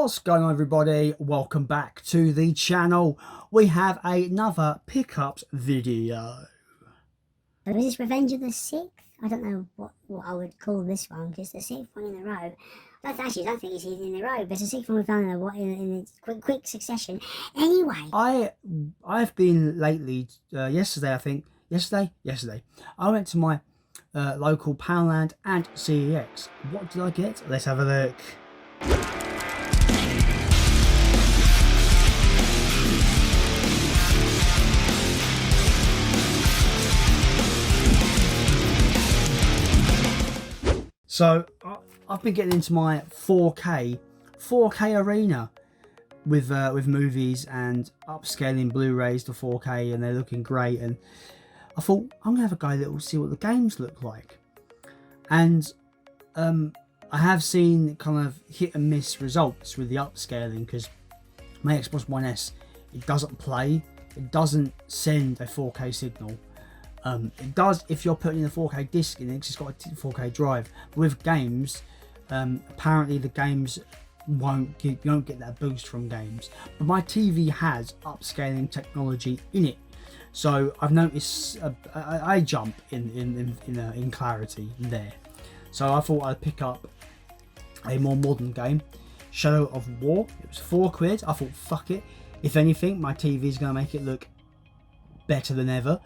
What's going on, everybody? Welcome back to the channel. We have another pickups video. So is this Revenge of the Sixth? I don't know what I would call this one, because it's the sixth one in a row. I don't think it's in a row, but it's the sixth one we've done in quick succession. Anyway, I've been lately, yesterday, I went to my local Poundland and CEX. What did I get? Let's have a look. So I've been getting into my 4K arena with movies and upscaling Blu-rays to 4K, and they're looking great. And I thought I'm gonna have a go little see what the games look like. And I have seen kind of hit and miss results with the upscaling, because my Xbox One S, it doesn't play, it doesn't send a 4K signal. It does if you're putting a 4K disc in it, because it's got a 4K drive. But with games, apparently the games you won't get that boost from games. But my TV has upscaling technology in it, so I've noticed I jump in clarity there. So I thought I'd pick up a more modern game, Shadow of War. It was £4. I thought, fuck it. If anything, my TV is going to make it look better than ever.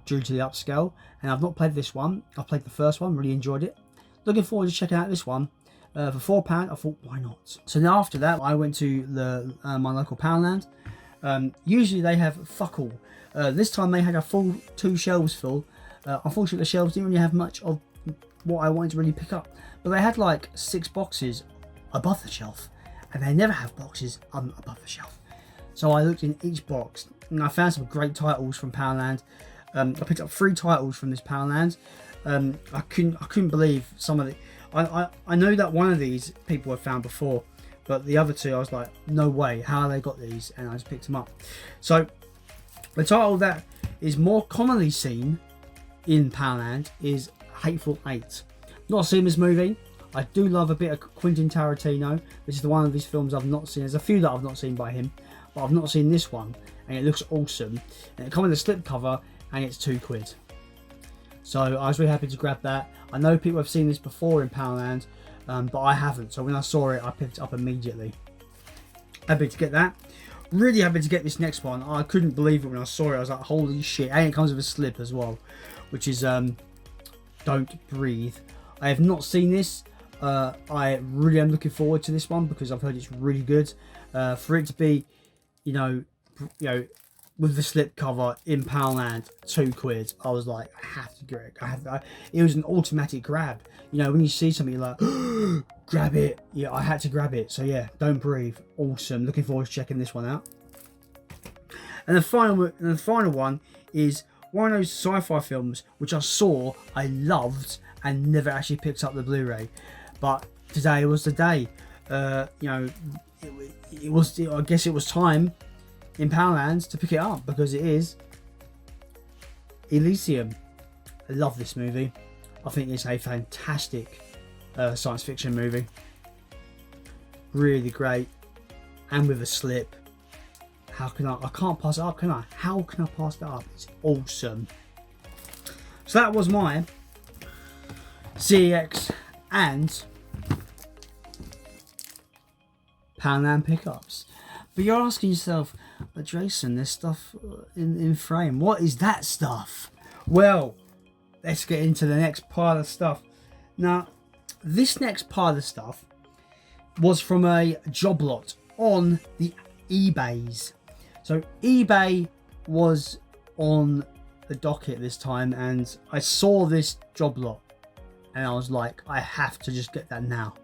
Due to the upscale, and I've not played this one. I played the first one, really enjoyed it. Looking forward to checking out this one. For £4, I thought, why not? So then after that, I went to the my local Poundland. Usually they have fuck all. This time they had a full 2 shelves full. Unfortunately, the shelves didn't really have much of what I wanted to really pick up, but they had like 6 boxes above the shelf, and they never have boxes above the shelf. So I looked in each box, and I found some great titles from Poundland. I picked up 3 titles from this Poundland. I couldn't believe some of it. I know that one of these people have found before, but the other 2 I was like, no way, how have they got these? And I just picked them up. So the title that is more commonly seen in Poundland is Hateful Eight. Not seen this movie. I do love a bit of Quentin Tarantino. This is the one of these films I've not seen. There's a few that I've not seen by him, but I've not seen this one, and it looks awesome. And it comes with a slipcover, and it's £2. So I was really happy to grab that. I know people have seen this before in Poundland, but I haven't. So when I saw it, I picked it up immediately. Happy to get that. Really happy to get this next one. I couldn't believe it when I saw it. I was like, holy shit. And it comes with a slip as well, which is Don't Breathe. I have not seen this. I really am looking forward to this one, because I've heard it's really good. For it to be, you know, with the slip cover in Poundland, £2. I was like, I have to get it. It was an automatic grab. You know, when you see something, you're like, grab it. Yeah, I had to grab it. So yeah, Don't Breathe, awesome. Looking forward to checking this one out. And the final one is one of those sci-fi films which I saw, I loved, and never actually picked up the Blu-ray. But today was the day. You know, I guess it was time in Poundland to pick it up, because it is Elysium. I love this movie. I think it's a fantastic science fiction movie. Really great, and with a slip. How can I can't pass it up, can I? How can I pass that up? It's awesome. So that was my CEX and Poundland pickups. But you're asking yourself, but Jason, there's stuff in frame. What is that stuff? Well, let's get into the next pile of stuff. Now, this next pile of stuff was from a job lot on the eBays. So eBay was on the docket this time, and I saw this job lot, and I was like, I have to just get that now.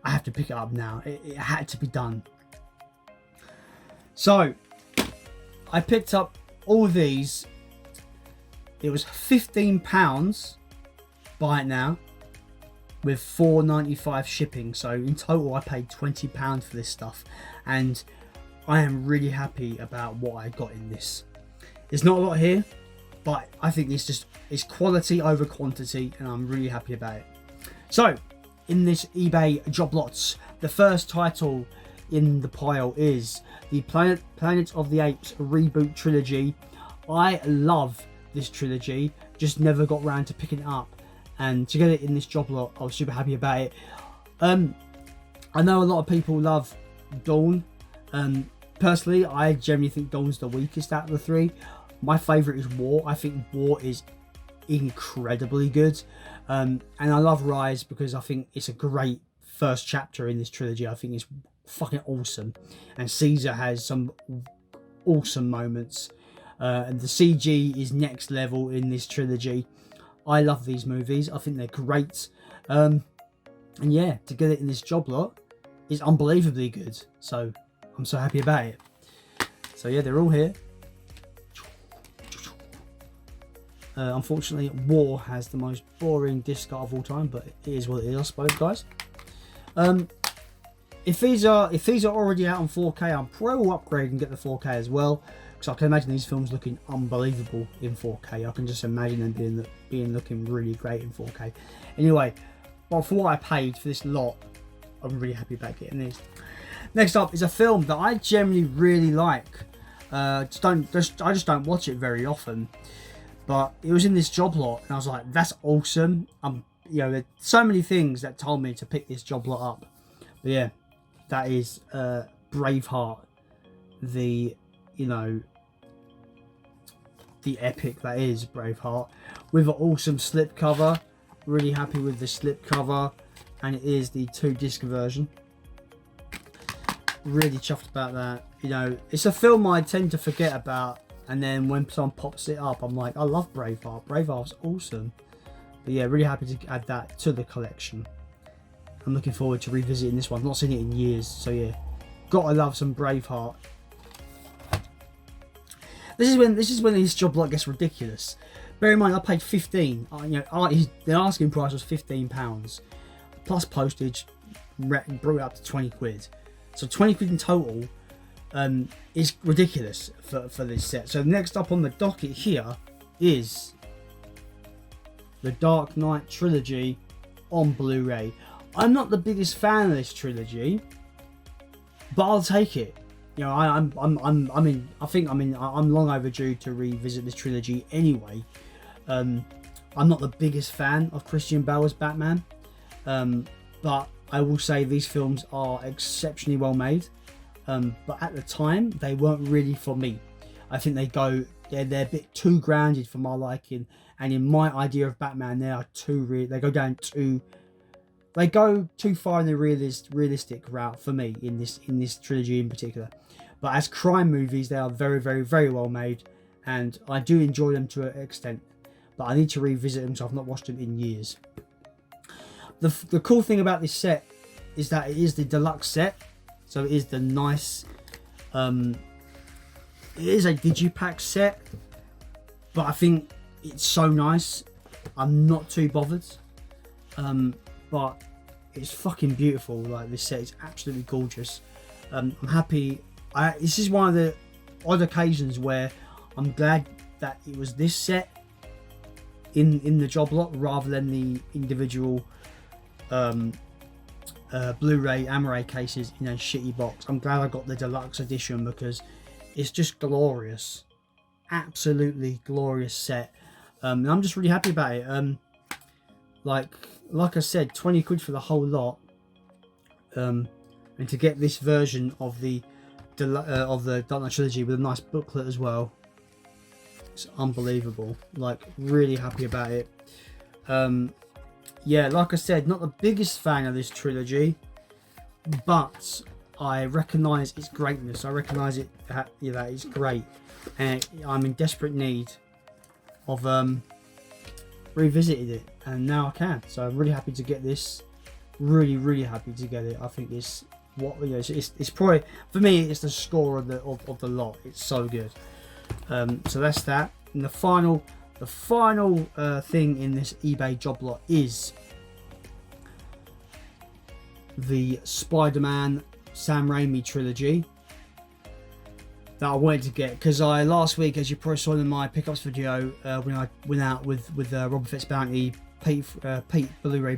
I have to pick it up now. It had to be done. So I picked up all of these. It was £15, buy it now, with £4.95 shipping. So in total I paid £20 for this stuff, and I am really happy about what I got in this. There's not a lot here, but I think it's quality over quantity, and I'm really happy about it. So in this eBay job lots the first title in the pile is the Planet of the Apes reboot trilogy. I love this trilogy, just never got around to picking it up, and to get it in this job lot, I was super happy about it. I know a lot of people love Dawn. Personally, I generally think Dawn's the weakest out of the three. My favourite is War. I think War is incredibly good, and I love Rise because I think it's a great first chapter in this trilogy. I think it's fucking awesome, and Caesar has some awesome moments, and the CG is next level in this trilogy. I love these movies. I think they're great, and yeah, to get it in this job lot is unbelievably good. So I'm so happy about it. So yeah, they're all here. Unfortunately, War has the most boring disc art of all time, but it is what it is, I suppose, guys. If these are already out on 4K, I'm probably will upgrade and get the 4K as well, because I can imagine these films looking unbelievable in 4K. I can just imagine them being looking really great in 4K. Anyway, well, for what I paid for this lot, I'm really happy about getting this. Next up is a film that I generally really like. I just don't watch it very often, but it was in this job lot, and I was like, that's awesome. You know, there's so many things that told me to pick this job lot up. But yeah, that is Braveheart, the epic that is Braveheart, with an awesome slipcover. Really happy with the slipcover, and it is the 2-disc version. Really chuffed about that. You know, it's a film I tend to forget about, and then when someone pops it up, I'm like, I love Braveheart. Braveheart's awesome. But yeah, really happy to add that to the collection. I'm looking forward to revisiting this one. I've not seen it in years, so yeah, gotta love some Braveheart. This is when this job lot gets ridiculous. Bear in mind, I paid 15. The asking price was £15 plus postage, brought it up to 20 quid. So 20 quid in total is ridiculous for this set. So next up on the docket here is the Dark Knight Trilogy on Blu-ray. I'm not the biggest fan of this trilogy, but I'll take it. You know, I'm long overdue to revisit this trilogy anyway. I'm not the biggest fan of Christian Bale as Batman, but I will say these films are exceptionally well made. But at the time, they weren't really for me. I think they're a bit too grounded for my liking, and in my idea of Batman, they go too far in the realistic route for me in this trilogy in particular. But as crime movies, they are very, very, very well made, and I do enjoy them to an extent. But I need to revisit them, so I've not watched them in years. The cool thing about this set is that it is the deluxe set, so it is the nice. It is a digipack set, but I think it's so nice. I'm not too bothered. But it's fucking beautiful. Like, this set is absolutely gorgeous. I'm happy. This is one of the odd occasions where I'm glad that it was this set in the job lot rather than the individual Blu-ray Amaray cases in a shitty box. I'm glad I got the deluxe edition because it's just glorious, absolutely glorious set. And I'm just really happy about it. Like I said, 20 quid for the whole lot, and to get this version of the Dark Knight Trilogy with a nice booklet as well, it's unbelievable. Like, really happy about it. Yeah, like I said, not the biggest fan of this trilogy, but I recognise its greatness. I recognise that it's great, and I'm in desperate need of revisited it, and now I can. So I'm really happy to get this. Really, really happy to get it. I think it's it's probably, for me, it's the score of the lot. It's so good. So that's that. And the final thing in this eBay job lot is the Spider-Man Sam Raimi trilogy that I wanted to get, because last week, as you probably saw in my pickups video, when I went out with Robert Fitzbounty, Pete Blu-ray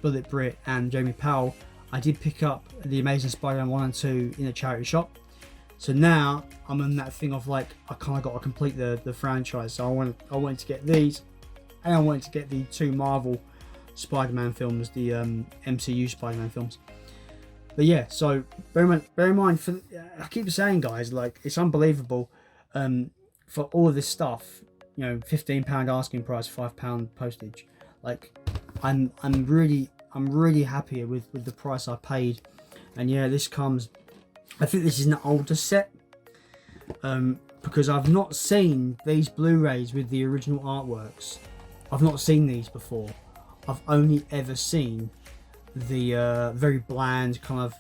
Bullet Brit and Jamie Powell, I did pick up the Amazing Spider-Man 1 and 2 in a charity shop. So now I'm in that thing of like, I kind of got to complete the franchise. So I wanted to get these, and I wanted to get the 2 Marvel Spider-Man films, the MCU Spider-Man films. But yeah, so bear in mind, I keep saying, guys, like, it's unbelievable for all of this stuff. You know, £15 asking price, £5 postage. Like, I'm really happy with the price I paid. And yeah, this comes, I think this is an older set, because I've not seen these Blu-rays with the original artworks. I've not seen these before. I've only ever seen the very bland kind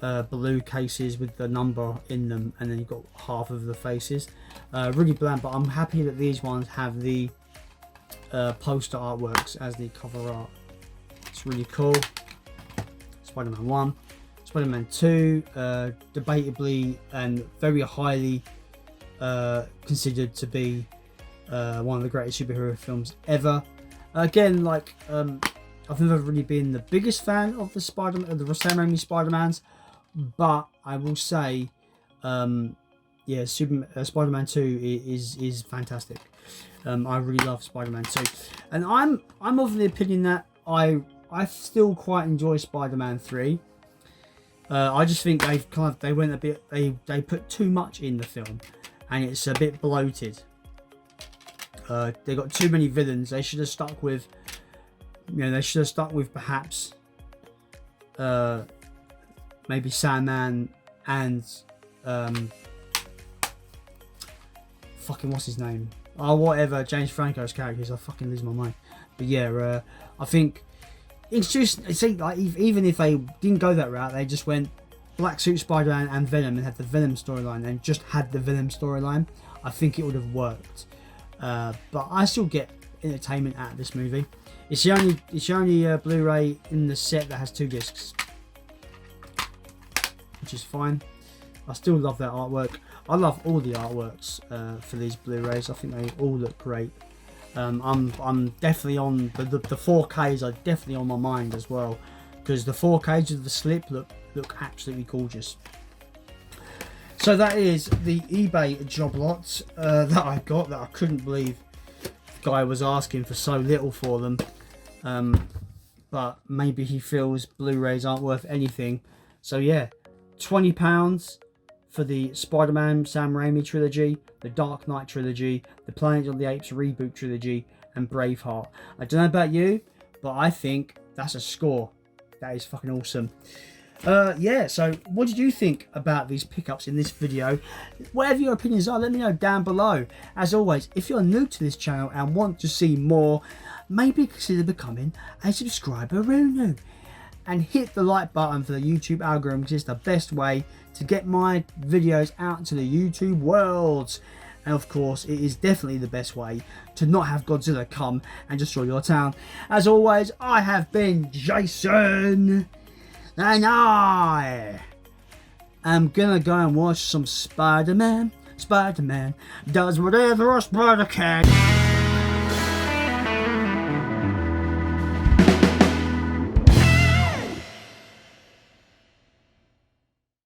of blue cases with the number in them, and then you've got half of the faces. Really bland, but I'm happy that these ones have the poster artworks as the cover art. It's really cool. Spider-Man 1, Spider-Man 2, debatably and very highly considered to be one of the greatest superhero films ever. Again, like, I've never really been the biggest fan of the Sam Raimi Spider-Mans, but I will say, yeah, Spider-Man 2 is fantastic. I really love Spider-Man 2, and I'm of the opinion that I still quite enjoy Spider-Man 3. I just think they went a bit, they put too much in the film, and it's a bit bloated. They got too many villains. They should have stuck with, perhaps maybe Sandman and fucking what's his name? Oh, whatever, James Franco's characters. I fucking lose my mind. But yeah, I think it's just, see, like, even if they didn't go that route, they just went Black Suit Spider-Man and Venom and had the Venom storyline and just had the Venom storyline, I think it would have worked. But I still get entertainment out of this movie. It's the only Blu-ray in the set that has 2 discs, which is fine. I still love that artwork. I love all the artworks for these Blu-rays. I think they all look great. I'm definitely on the 4Ks are definitely on my mind as well, because the 4Ks of the slip look absolutely gorgeous. So that is the eBay job lot that I got, that I couldn't believe the guy was asking for so little for them. But maybe he feels Blu-rays aren't worth anything. So yeah, £20 for the Spider-Man Sam Raimi trilogy, the Dark Knight trilogy, the Planet of the Apes reboot trilogy, and Braveheart. I don't know about you, but I think that's a score. That is fucking awesome. Yeah, so what did you think about these pickups in this video? Whatever your opinions are, let me know down below. As always, if you're new to this channel and want to see more, maybe consider becoming a subscriber, and hit the like button for the YouTube algorithm, because it's the best way to get my videos out to the YouTube world. And of course, it is definitely the best way to not have Godzilla come and destroy your town. As always, I have been Jason, and I am gonna go and watch some Spider-Man. Spider-Man does whatever a spider can.